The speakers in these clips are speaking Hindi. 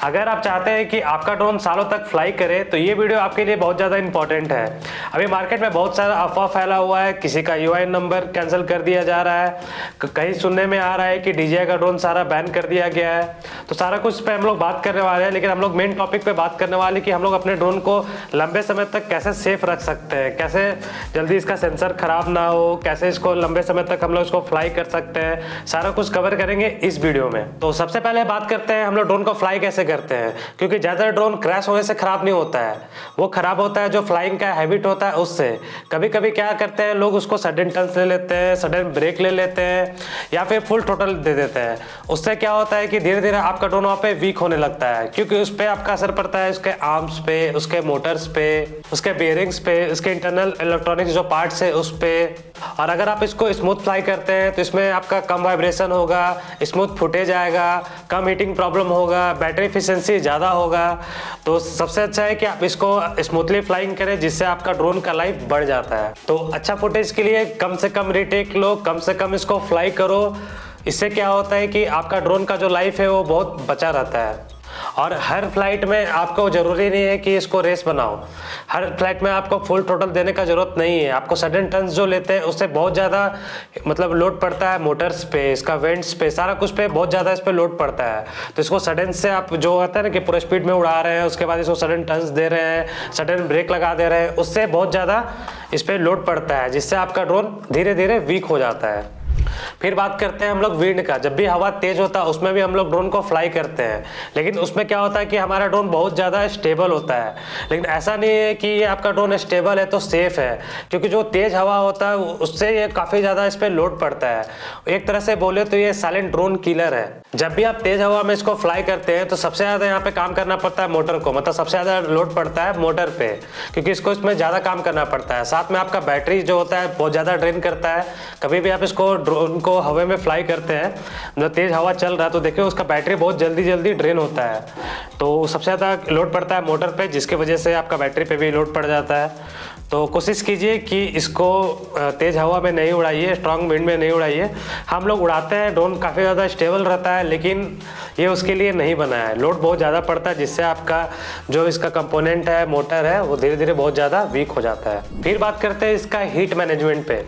अगर आप चाहते हैं कि आपका ड्रोन सालों तक फ्लाई करे तो ये वीडियो आपके लिए बहुत ज़्यादा इंपॉर्टेंट है। अभी मार्केट में बहुत सारा अफवाह फैला हुआ है, किसी का यूआईएन नंबर कैंसिल कर दिया जा रहा है, कहीं सुनने में आ रहा है कि DJI का ड्रोन सारा बैन कर दिया गया है। तो सारा कुछ पे हम लोग बात करने वाले हैं, लेकिन हम लोग मेन टॉपिक पे बात करने वाले कि हम लोग अपने ड्रोन को लंबे समय तक कैसे सेफ रख सकते हैं, कैसे जल्दी इसका सेंसर खराब ना हो, कैसे इसको लंबे समय तक हम लोग इसको फ्लाई कर सकते हैं। सारा कुछ कवर करेंगे इस वीडियो में। तो सबसे पहले बात करते हैं हम लोग ड्रोन को फ्लाई कैसे करते हैं, क्योंकि ज़्यादातर ड्रोन क्रैश होने से खराब नहीं होता है, वो खराब होता है जो फ्लाइंग का हैबिट होता है उससे। कभी कभी क्या करते हैं लोग, उसको सडन टर्न्स ले लेते हैं, सडन ब्रेक ले लेते हैं, या फिर फुल टोटल दे देते हैं। उससे क्या होता है कि धीरे धीरे आपका ड्रोन वहाँ पे वीक होने लगता है, क्योंकि उस पर आपका असर पड़ता है उसके आर्म्स पे, उसके मोटर्स पे, उसके बेयरिंग्स पे, उसके इंटरनल इलेक्ट्रॉनिक्स जो पार्ट्स है उस पे। और अगर आप इसको स्मूथ फ्लाई करते हैं तो इसमें आपका कम वाइब्रेशन होगा, स्मूथ फुटेज आएगा, कम हीटिंग प्रॉब्लम होगा, बैटरी एफिशिएंसी ज़्यादा होगा। तो सबसे अच्छा है कि आप इसको स्मूथली फ्लाइंग करें, जिससे आपका ड्रोन का लाइफ बढ़ जाता है। तो अच्छा फुटेज के लिए कम से कम रीटेक लो, कम से कम इसको फ्लाई करो। इससे क्या होता है कि आपका ड्रोन का जो लाइफ है वो बहुत बचा रहता है। और हर फ्लाइट में आपको ज़रूरी नहीं है कि इसको रेस बनाओ, हर फ्लाइट में आपको फुल टोटल देने का ज़रूरत नहीं है। आपको सडन टर्न्स जो लेते हैं उससे बहुत ज़्यादा मतलब लोड पड़ता है मोटर्स पे, इसका वेंट्स पे, सारा कुछ पे बहुत ज़्यादा इस पर लोड पड़ता है। तो इसको सडन से आप जो होता है ना कि पूरा स्पीड में उड़ा रहे हैं, उसके बाद इसको सडन टर्न्स दे रहे हैं, सडन ब्रेक लगा दे रहे हैं, उससे बहुत ज़्यादा इस पर लोड पड़ता है, जिससे आपका ड्रोन धीरे धीरे वीक हो जाता है। फिर बात करते हैं हम लोग विंड का। जब भी हवा तेज होता है उसमें भी हम लोग ड्रोन को फ्लाई करते हैं, लेकिन उसमें क्या होता है कि हमारा ड्रोन बहुत ज़्यादा स्टेबल होता है। लेकिन ऐसा नहीं है कि ये आपका ड्रोन स्टेबल है तो सेफ है, क्योंकि जो तेज हवा होता है उससे ये काफ़ी ज़्यादा इस पर लोड पड़ता है। एक तरह से बोले तो ये साइलेंट ड्रोन किलर है। जब भी आप तेज हवा में इसको फ्लाई करते हैं तो सबसे ज़्यादा यहाँ पे काम करना पड़ता है मोटर को, मतलब सबसे ज़्यादा लोड पड़ता है मोटर पे, क्योंकि इसको इसमें ज़्यादा काम करना पड़ता है। साथ में आपका बैटरी जो होता है बहुत ज़्यादा ड्रेन करता है। कभी भी आप इसको ड्रोन को हवा में फ्लाई करते हैं, मतलब तेज हवा चल रहा है, तो देखिए उसका बैटरी बहुत जल्दी जल्दी ड्रेन होता है। तो सबसे ज़्यादा लोड पड़ता है मोटर पे, जिसकी वजह से आपका बैटरी पे भी लोड पड़ जाता है। तो कोशिश कीजिए कि इसको तेज़ हवा में नहीं उड़ाइए, स्ट्रॉन्ग विंड में नहीं उड़ाइए। हम लोग उड़ाते हैं, ड्रोन काफ़ी ज़्यादा स्टेबल रहता है, लेकिन ये उसके लिए नहीं बना है। लोड बहुत ज़्यादा पड़ता है, जिससे आपका जो इसका कंपोनेंट है, मोटर है, वो धीरे धीरे बहुत ज़्यादा वीक हो जाता है। फिर बात करते हैं इसका हीट मैनेजमेंट पे।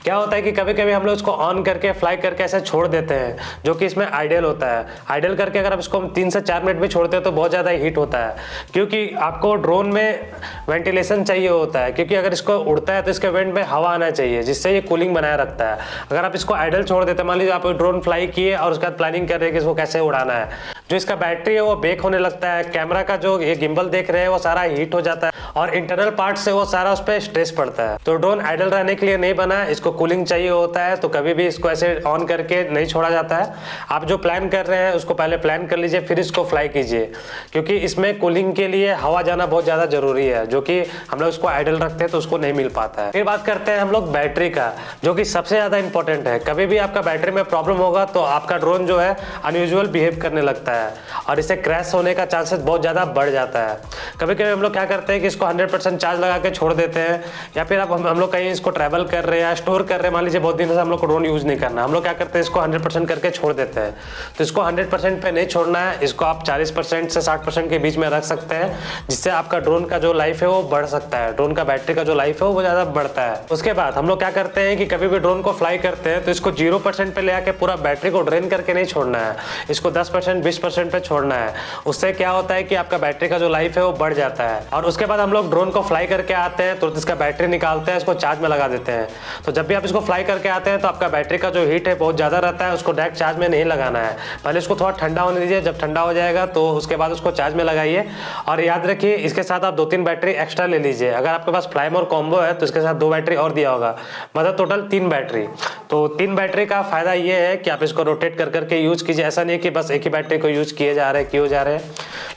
क्या होता है कि कभी कभी हम लोग इसको ऑन करके फ्लाई करके ऐसे छोड़ देते हैं, जो कि इसमें आइडियल होता है। आइडियल करके अगर आप इसको 3 से 4 मिनट में छोड़ते हैं तो बहुत ज़्यादा हीट होता है, क्योंकि आपको ड्रोन में वेंटिलेशन चाहिए होता है, क्योंकि अगर इसको उड़ता है तो इसके वेंट में हवा आना चाहिए, जिससे ये कूलिंग बनाए रखता है। अगर आप इसको आइडल छोड़ देते हैं, मान लीजिए आप ड्रोन फ्लाई किए और उसके बाद प्लानिंग कर रहे हैं कि इसको कैसे उड़ाना है, जो इसका बैटरी है वो बेक होने लगता है, कैमरा का जो ये गिम्बल देख रहे हैं वो सारा हीट हो जाता है, और इंटरनल पार्ट से वो सारा उस पर स्ट्रेस पड़ता है। तो ड्रोन आइडल रहने के लिए नहीं बना है, इसको कूलिंग चाहिए होता है। तो कभी भी इसको ऐसे ऑन करके नहीं छोड़ा जाता है। आप जो प्लान कर रहे हैं उसको पहले प्लान कर लीजिए, फिर इसको फ्लाई कीजिए, क्योंकि इसमें कूलिंग के लिए हवा जाना बहुत ज़्यादा जरूरी है, जो कि हम लोग इसको आइडल रखते हैं तो उसको नहीं मिल पाता है। फिर बात करते हैं हम लोग बैटरी का, जो कि सबसे ज़्यादा इंपॉर्टेंट है। कभी भी आपका बैटरी में प्रॉब्लम होगा तो आपका ड्रोन जो है अनयूजुअल बिहेव करने लगता है, और इसे क्रैश होने का चांसेस बहुत ज़्यादा बढ़ जाता है। कभी कभी हम लोग क्या करते हैं कि इसको 100% चार्ज लगा के छोड़ देते हैं, या फिर अब हम लोग कहीं इसको ट्रैवल कर रहे हैं या स्टोर कर रहे हैं, मान लीजिए बहुत दिन से हम लोग को ड्रोन यूज़ नहीं करना, हम लोग क्या करते हैं इसको 100% करके छोड़ देते हैं। तो इसको 100% पे नहीं छोड़ना है, इसको आप 40% से 60% के बीच में रख सकते हैं, जिससे आपका ड्रोन का जो लाइफ है वो बढ़ सकता है, ड्रोन का बैटरी का जो लाइफ है वो ज़्यादा बढ़ता है। उसके बाद हम लोग क्या करते हैं कि कभी भी ड्रोन को फ्लाई करते हैं तो इसको 0% पे ले आके पूरा बैटरी को ड्रेन करके नहीं छोड़ना है, इसको 10% 20% पे छोड़ना है। उससे क्या होता है कि आपका बैटरी का जो लाइफ है वो बढ़ जाता है। और उसके बाद हम लोग ड्रोन को फ्लाई करके आते हैं, तुरंत इसका बैटरी निकालते हैं, इसको चार्ज में लगा देते हैं। तो जब भी आप इसको फ्लाई करके आते हैं तो आपका बैटरी का जो हीट है बहुत ज़्यादा रहता है, उसको डायरेक्ट चार्ज में नहीं लगाना है, पहले इसको थोड़ा ठंडा होने दीजिए। जब ठंडा हो जाएगा तो उसके बाद उसको चार्ज में लगाइए। और याद रखिए इसके साथ आप 2-3 बैटरी एक्स्ट्रा ले लीजिए। अगर आपके पास फ्लाई मोर कॉम्बो है तो इसके साथ 2 बैटरी और दिया होगा, मतलब टोटल 3 बैटरी। तो 3 बैटरी का फायदा ये है कि आप इसको रोटेट कर करके यूज़ कीजिए, ऐसा नहीं कि बस एक ही बैटरी को यूज़ किए जा रहे हैं।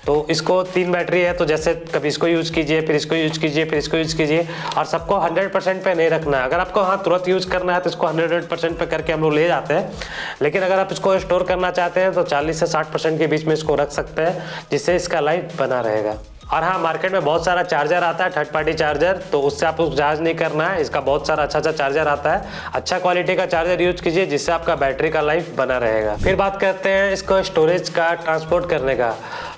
तो इसको 3 बैटरी है, तो जैसे कभी इसको यूज़ कीजिए, फिर इसको यूज़ कीजिए, फिर इसको यूज़ कीजिए, और सबको 100% पे नहीं रखना है। अगर आपको हाँ तुरंत यूज़ करना है तो इसको 100% पे करके हम लोग ले जाते हैं, लेकिन अगर आप इसको स्टोर करना चाहते हैं तो 40 से 60% के बीच में इसको रख सकते हैं, जिससे इसका लाइफ बना रहेगा। और हाँ, मार्केट में बहुत सारा चार्जर आता है, थर्ड पार्टी चार्जर, तो उससे आपको चार्ज नहीं करना है। इसका बहुत सारा अच्छा चार्जर आता है, अच्छा क्वालिटी का चार्जर यूज कीजिए, जिससे आपका बैटरी का लाइफ बना रहेगा। फिर बात करते हैं इसको स्टोरेज का, ट्रांसपोर्ट करने का।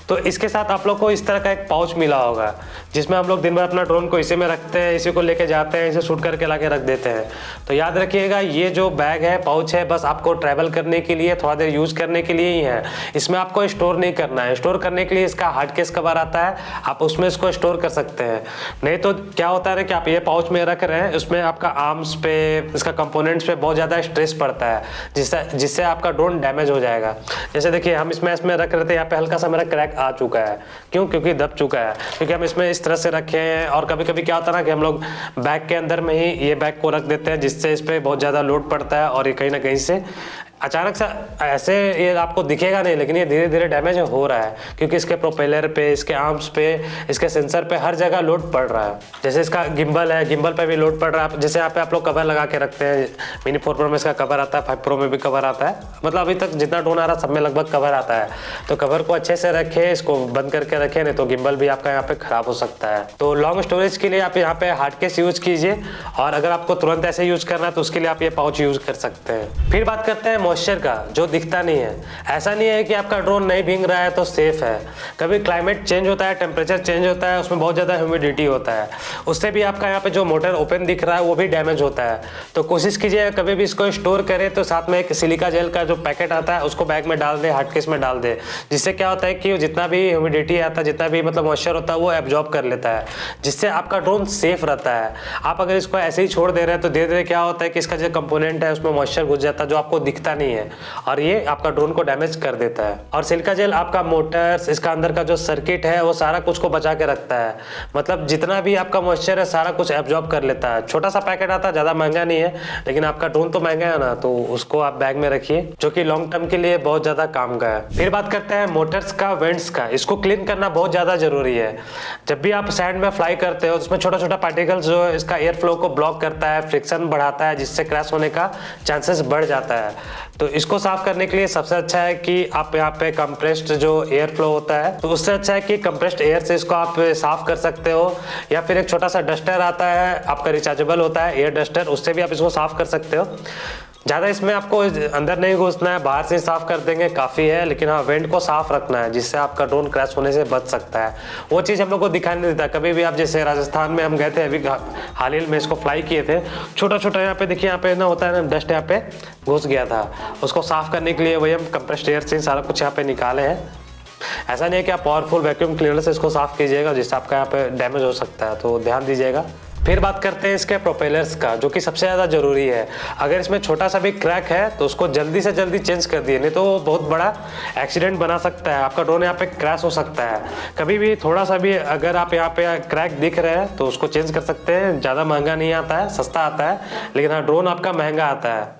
तो इसके साथ आप लोग को इस तरह का एक पाउच मिला होगा, जिसमें हम लोग दिन भर अपना ड्रोन को इसी में रखते हैं, इसी को लेके जाते हैं, इसे शूट करके लाके रख देते हैं। तो याद रखिएगा, ये जो बैग है, पाउच है, बस आपको ट्रैवल करने के लिए, थोड़ा देर यूज करने के लिए ही है। इसमें आपको स्टोर नहीं करना है। स्टोर करने के लिए इसका हार्ड केस कवर आता है, आप उसमें इसको स्टोर कर सकते हैं। नहीं तो क्या होता है ना कि आप ये पाउच में रख रहे हैं, उसमें आपका आर्म्स पे, इसका कंपोनेंट्स पे बहुत ज़्यादा स्ट्रेस पड़ता है, जिससे आपका ड्रोन डैमेज हो जाएगा। जैसे देखिए, हम इसमें रख रहे थे, यहाँ पे हल्का सा मेरा क्रैक आ चुका है। क्यों? क्योंकि दब चुका है, क्योंकि हम इसमें इस तरह से रखे हैं। और कभी कभी क्या होता है ना कि हम लोग बैग के अंदर में ही ये बैग को रख देते हैं, जिससे इस पर बहुत ज़्यादा लोड पड़ता है और ये कहीं ना कहीं से अचानक से ऐसे ये आपको दिखेगा नहीं, लेकिन ये धीरे धीरे डैमेज हो रहा है, क्योंकि इसके प्रोपेलर पे, इसके आर्म्स पे, इसके सेंसर पे हर जगह लोड पड़ रहा है। जैसे इसका गिम्बल है, गिम्बल पे भी लोड पड़ रहा है। जैसे यहाँ पे आप लोग कवर लगा के रखते हैं, मिनी 4 प्रो में इसका कवर आता है, 5 प्रो में भी कवर आता है, मतलब अभी तक जितना ड्रोन आ रहा है सब में लगभग कवर आता है। तो कवर को अच्छे से रखे, इसको बंद करके रखे, नहीं तो गिम्बल भी आपका यहाँ पे खराब हो सकता है। तो लॉन्ग स्टोरेज के लिए आप यहाँ पे हार्ड केस यूज कीजिए, और अगर आपको तुरंत ऐसे यूज करना है तो उसके लिए आप ये पाउच यूज कर सकते हैं। फिर बात करते हैं मॉइस्चर का, जो दिखता नहीं है। ऐसा नहीं है कि आपका ड्रोन नहीं भीग रहा है तो सेफ है। कभी क्लाइमेट चेंज होता है, टेम्परेचर चेंज होता है, उसमें बहुत ज़्यादा ह्यूमिडिटी होता है, उससे भी आपका यहाँ पे जो मोटर ओपन दिख रहा है वो भी डैमेज होता है। तो कोशिश कीजिए कभी भी इसको स्टोर करें तो साथ में एक सिलिका जेल का जो पैकेट आता है उसको बैग में डाल दे, हार्ड केस में डाल दे, जिससे क्या होता है कि जितना भी ह्यूमिडिटी आता है, जितना भी मतलब मॉइस्चर होता है, वो एब्जॉर्ब कर लेता है, जिससे आपका ड्रोन सेफ रहता है। आप अगर इसको ऐसे ही छोड़ दे रहे हैं तो धीरे धीरे क्या होता है कि इसका जो कंपोनेंट है उसमें मॉइस्चर घुस जाता है, जो आपको दिखता नहीं है, और ये आपका ड्रोन को डैमेज कर देता है। और सिलिका जेल आपका मोटर्स, इसका अंदर का जो सर्किट है, वो सारा कुछ को बचा के रखता है। मतलब जितना भी आपका मॉइस्चर है सारा कुछ एब्जॉर्ब कर लेता है। छोटा सा पैकेट आता है, ज़्यादा महंगा नहीं है, लेकिन आपका ड्रोन तो महंगा है ना, तो उसको आप बैग में रखिए, जो कि लॉन्ग टर्म के लिए बहुत ज़्यादा काम का है। फिर बात करते हैं मोटर्स का, वेंट्स का। इसको क्लीन करना बहुत ज़्यादा जरूरी है। जब भी आप सैंड में फ्लाई करते हो, उसमें छोटा छोटा पार्टिकल्स जो इसका एयर फ्लो को ब्लॉक करता है, फ्रिक्शन बढ़ाता है, जिससे क्रैश होने का चांसेस बढ़ जाता है। तो इसको साफ करने के लिए सबसे अच्छा है कि आप यहाँ पे कंप्रेस्ड जो एयर फ्लो होता है, तो उससे अच्छा है कि कंप्रेस्ड एयर से इसको आप साफ कर सकते हो, या फिर एक छोटा सा डस्टर आता है आपका, रिचार्जेबल होता है एयर डस्टर, उससे भी आप इसको साफ कर सकते हो। ज़्यादा इसमें आपको अंदर नहीं घुसना है, बाहर से साफ कर देंगे काफ़ी है, लेकिन हाँ वेंट को साफ रखना है, जिससे आपका ड्रोन क्रैश होने से बच सकता है। वो चीज़ हम लोग को दिखाई नहीं देता। कभी भी आप, जैसे राजस्थान में हम गए थे अभी हाल ही में, इसको फ्लाई किए थे, छोटा छोटा यहाँ पे देखिए, यहाँ पे ना होता है ना डस्ट, यहाँ पे घुस गया था। उसको साफ करने के लिए वही हम कंप्रेस्ड एयर से सारा कुछ यहाँ पे निकाले हैं। ऐसा नहीं है कि आप पावरफुल वैक्यूम क्लीनर से इसको साफ कीजिएगा, जिससे आपका यहाँ पे डैमेज हो सकता है, तो ध्यान दीजिएगा। फिर बात करते हैं इसके प्रोपेलर्स का, जो कि सबसे ज़्यादा ज़रूरी है। अगर इसमें छोटा सा भी क्रैक है तो उसको जल्दी से जल्दी चेंज कर दिए, नहीं तो वो बहुत बड़ा एक्सीडेंट बना सकता है, आपका ड्रोन यहाँ पे क्रैश हो सकता है। कभी भी थोड़ा सा भी अगर आप यहाँ पे क्रैक दिख रहे हैं तो उसको चेंज कर सकते हैं। ज़्यादा महंगा नहीं आता है, सस्ता आता है, लेकिन हाँ ड्रोन आपका महंगा आता है।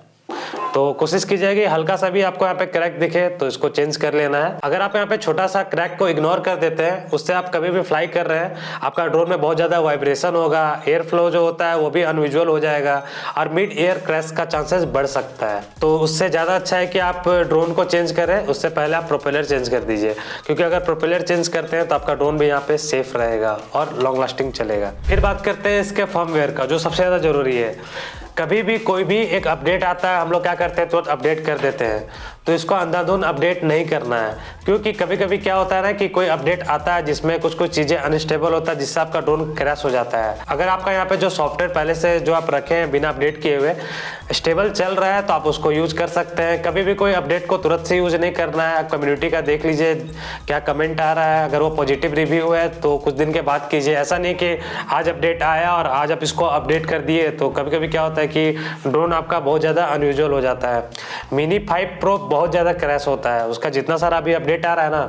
तो कोशिश कीजिए कि हल्का सा भी आपको यहाँ पे क्रैक दिखे तो इसको चेंज कर लेना है। अगर आप यहाँ पे छोटा सा क्रैक को इग्नोर कर देते हैं, उससे आप कभी भी फ्लाई कर रहे हैं, आपका ड्रोन में बहुत ज़्यादा वाइब्रेशन होगा, एयर फ्लो जो होता है वो भी अनविजुअल हो जाएगा, और मिड एयर क्रैश का चांसेस बढ़ सकता है। तो उससे ज़्यादा अच्छा है कि आप ड्रोन को चेंज करें, उससे पहले आप प्रोपेलर चेंज कर दीजिए, क्योंकि अगर प्रोपेलर चेंज करते हैं तो आपका ड्रोन भी यहाँ पे सेफ रहेगा और लॉन्ग लास्टिंग चलेगा। फिर बात करते हैं इसके फर्मवेयर का, जो सबसे ज़्यादा जरूरी है। कभी भी कोई भी एक अपडेट आता है, हम लोग क्या करते हैं, तुरंत अपडेट कर देते हैं। तो इसको अंधाधुंध अपडेट नहीं करना है, क्योंकि कभी कभी क्या होता है ना कि कोई अपडेट आता है जिसमें कुछ कुछ चीज़ें अनस्टेबल होता है, जिससे आपका ड्रोन क्रैश हो जाता है। अगर आपका यहाँ पे जो सॉफ्टवेयर पहले से जो आप रखे हैं बिना अपडेट किए हुए स्टेबल चल रहा है, तो आप उसको यूज कर सकते हैं। कभी भी कोई अपडेट को तुरंत से यूज नहीं करना है। आप कम्युनिटी का देख लीजिए क्या कमेंट आ रहा है, अगर वो पॉजिटिव रिव्यू है तो कुछ दिन के बाद कीजिए। ऐसा नहीं कि आज अपडेट आया और आज आप इसको अपडेट कर दिए, तो कभी कभी क्या होता है कि ड्रोन आपका बहुत ज़्यादा अनयूजुअल हो जाता है। मिनी 5 प्रो बहुत ज़्यादा क्रैश होता है, उसका जितना सारा अभी अपडेट आ रहा है ना,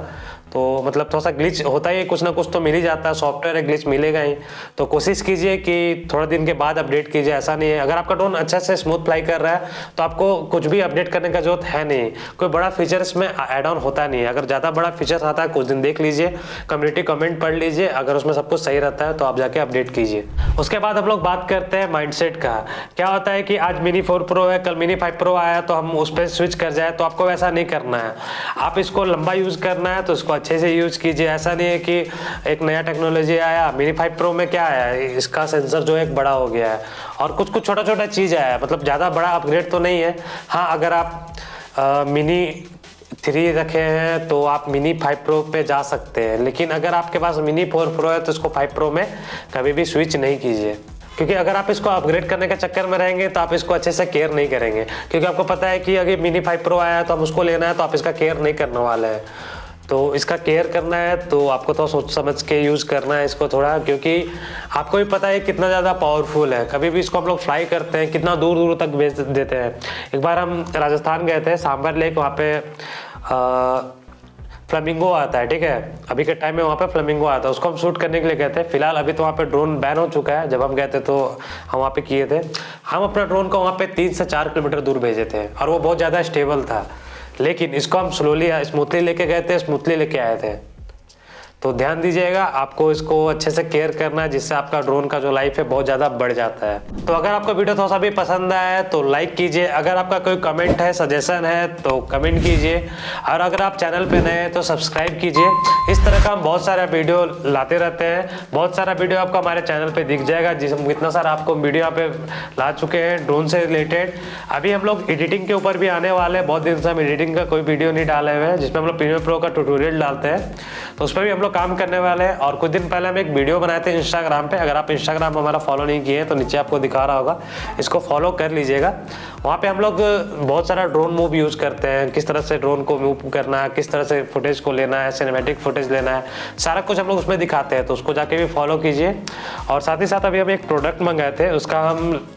तो मतलब थोड़ा सा ग्लिच होता ही, कुछ ना कुछ तो मिल ही जाता है, सॉफ्टवेयर है, ग्लिच मिलेगा ही। तो कोशिश कीजिए कि थोड़ा दिन के बाद अपडेट कीजिए। ऐसा नहीं है, अगर आपका ड्रोन अच्छे से स्मूथ फ्लाई कर रहा है तो आपको कुछ भी अपडेट करने का जरूरत है नहीं। कोई बड़ा फीचर इसमें ऐड ऑन होता नहीं है। अगर ज़्यादा बड़ा फीचर आता है कुछ दिन देख लीजिए, कम्युनिटी कमेंट पढ़ लीजिए, अगर उसमें सब कुछ सही रहता है तो आप जाके अपडेट कीजिए। उसके बाद हम लोग बात करते हैं माइंडसेट का। क्या होता है कि आज मिनी 4 प्रो है, कल मिनी 5 प्रो आया तो हम उस पर स्विच कर जाए, तो आपको वैसा नहीं करना है। आप इसको लंबा यूज करना है तो इसको अच्छे से यूज कीजिए। ऐसा नहीं है कि एक नया टेक्नोलॉजी आया, मिनी 5 प्रो में क्या आया, इसका सेंसर जो है बड़ा हो गया है और कुछ कुछ छोटा छोटा चीज़ आया है, मतलब ज़्यादा बड़ा अपग्रेड तो नहीं है। हाँ, अगर आप मिनी 3 रखे हैं तो आप मिनी 5 प्रो पे जा सकते हैं, लेकिन अगर आपके पास मिनी 4 प्रो है तो इसको 5 प्रो में कभी भी स्विच नहीं कीजिए, क्योंकि अगर आप इसको अपग्रेड करने के चक्कर में रहेंगे तो आप इसको अच्छे से केयर नहीं करेंगे, क्योंकि आपको पता है कि अगर मिनी 5 प्रो आया है तो हम उसको लेना है तो आप इसका केयर नहीं करने वाले हैं। तो इसका केयर करना है तो आपको तो सोच समझ के यूज़ करना है इसको थोड़ा, क्योंकि आपको भी पता है कितना ज़्यादा पावरफुल है। कभी भी इसको हम लोग फ्लाई करते हैं कितना दूर दूर तक भेज देते हैं। एक बार हम राजस्थान गए थे, सांबर लेक, वहाँ पे फ्लेमिंगो आता है, ठीक है, अभी के टाइम में वहाँ पे फ्लेमिंगो आता है, उसको हम शूट करने के लिए गए थे। फिलहाल अभी तो वहाँ पे ड्रोन बैन हो चुका है, जब हम गए थे तो हम वहाँ पे किए थे। हम अपना ड्रोन को वहाँ पे 3 से 4 किलोमीटर दूर भेजे थे और वो बहुत ज़्यादा स्टेबल था, लेकिन इसको हम स्मूथली लेके गए थे, स्मूथली लेके आए थे। तो ध्यान दीजिएगा, आपको इसको अच्छे से केयर करना है, जिससे आपका ड्रोन का जो लाइफ है बहुत ज़्यादा बढ़ जाता है। तो अगर आपको वीडियो थोड़ा सा भी पसंद आया है तो लाइक कीजिए, अगर आपका कोई कमेंट है, सजेशन है तो कमेंट कीजिए, और अगर आप चैनल पे नए हैं तो सब्सक्राइब कीजिए। इस तरह का हम बहुत सारा वीडियो लाते रहते हैं, बहुत सारा वीडियो आपको हमारे चैनल पर दिख जाएगा, जिसमें कितना सारा आपको वीडियो यहाँ पे ला चुके हैं ड्रोन से रिलेटेड। अभी हम लोग एडिटिंग के ऊपर भी आने वाले हैं, बहुत दिन से हम एडिटिंग का कोई वीडियो नहीं डाले हुए हैं, जिसमें हम लोग प्रीमियर प्रो का ट्यूटोरियल डालते हैं, तो उस पर भी हम लोग काम करने वाले हैं। और कुछ दिन पहले हम एक वीडियो बनाए थे इंस्टाग्राम पे, अगर आप इंस्टाग्राम हमारा फॉलो नहीं किए तो नीचे आपको दिखा रहा होगा, इसको फॉलो कर लीजिएगा। वहाँ पे हम लोग बहुत सारा ड्रोन मूव यूज़ करते हैं, किस तरह से ड्रोन को मूव करना है, किस तरह से फुटेज को लेना है, सिनेमैटिक फुटेज लेना है, सारा कुछ हम लोग उसमें दिखाते हैं, तो उसको जाके भी फॉलो कीजिए। और साथ ही साथ अभी हम एक प्रोडक्ट मंगाए थे, उसका हम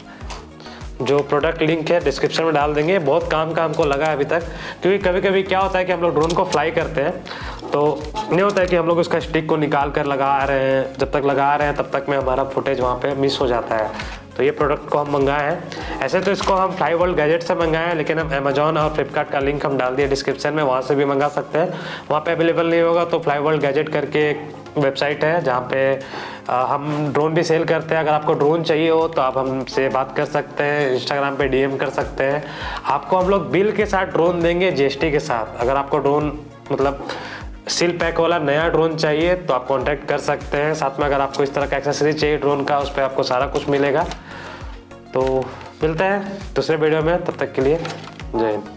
जो प्रोडक्ट लिंक है डिस्क्रिप्शन में डाल देंगे। बहुत काम का हमको लगा है अभी तक, क्योंकि कभी कभी क्या होता है कि हम लोग ड्रोन को फ्लाई करते हैं तो नहीं होता है कि हम लोग उसका स्टिक को निकाल कर लगा रहे हैं, जब तक लगा रहे हैं तब तक में हमारा फुटेज वहाँ पे मिस हो जाता है। तो ये प्रोडक्ट को हम मंगाए हैं, ऐसे तो इसको हम फ्लाई वर्ल्ड गैजेट से मंगाए हैं, लेकिन हम अमेजॉन और फ्लिपकार्ट का लिंक हम डाल दिए डिस्क्रिप्शन में, वहाँ से भी मंगा सकते हैं। वहाँ पे अवेलेबल नहीं होगा तो फ्लाई वर्ल्ड गैजेट करके एक वेबसाइट है जहाँ पे हम ड्रोन भी सेल करते हैं। अगर आपको ड्रोन चाहिए हो तो आप हमसे बात कर सकते हैं, इंस्टाग्राम पे डीएम कर सकते हैं। आपको हम लोग बिल के साथ ड्रोन देंगे, जीएसटी के साथ। अगर आपको ड्रोन मतलब सील पैक वाला नया ड्रोन चाहिए तो आप कांटेक्ट कर सकते हैं। साथ में अगर आपको इस तरह का एक्सेसरी चाहिए ड्रोन का, उस पर आपको सारा कुछ मिलेगा। तो मिलते हैं दूसरे वीडियो में, तब तक के लिए जय हिंद।